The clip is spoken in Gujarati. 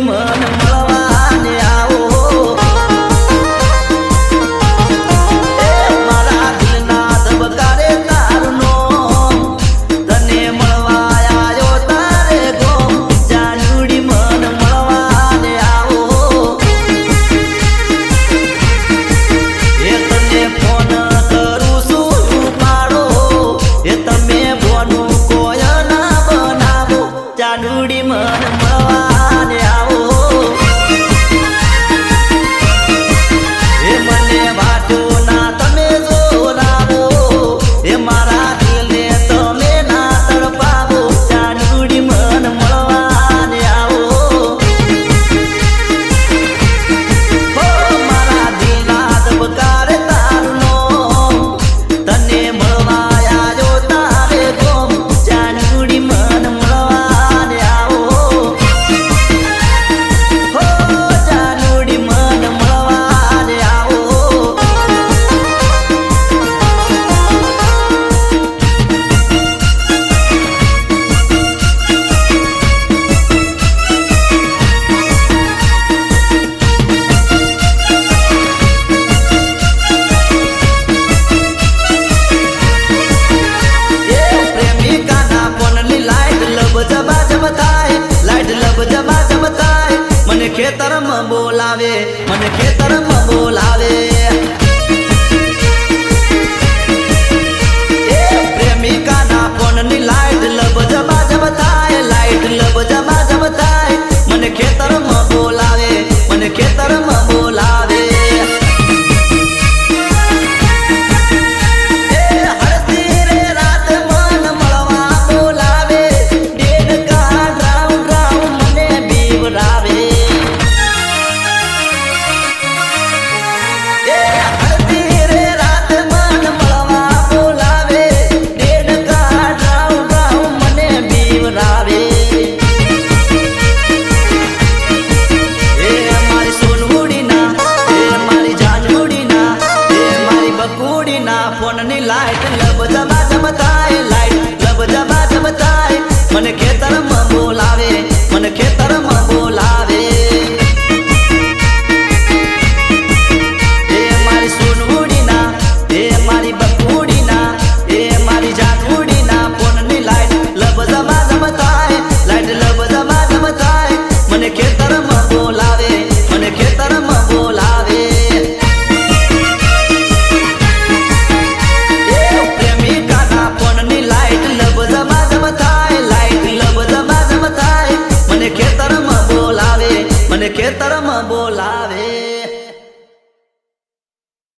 મન મળવાને આવો મારા દિલના ધબકારે તારું નોમ તને મળવા આવ્યો તારે ગોમ જાનુડી મન મળવાને આવો એ તને ફોન કરું છું ઉપાડો એ તમે બોનું કોઈ ના બનાવો જાનુડી મન મળવાને આવો એ મને વાટો ના તમે જોરાવો એ મારા દિલને તમે ના તડપાવો જાનુડી મન મળવાને આવો હો મારા દિલના ધબકારે તારું નોમ તને મળવા આવ્યો તારે ગોમ જાનુડી મન મળવાને આવો હો જાનુડી મન મળવાને આવો પ્રેમિકાના ફોનની લાઈટ લબ જબા જબ થાય લાઈટ લબ જબા જબ થાય મને ખેતરમાં બોલાવે મને ખેતરમાં બોલાવે એ પ્રેમિકાના ફોનની લાઈટ લબ જબા જબ થાય લાઈટ લબ જબા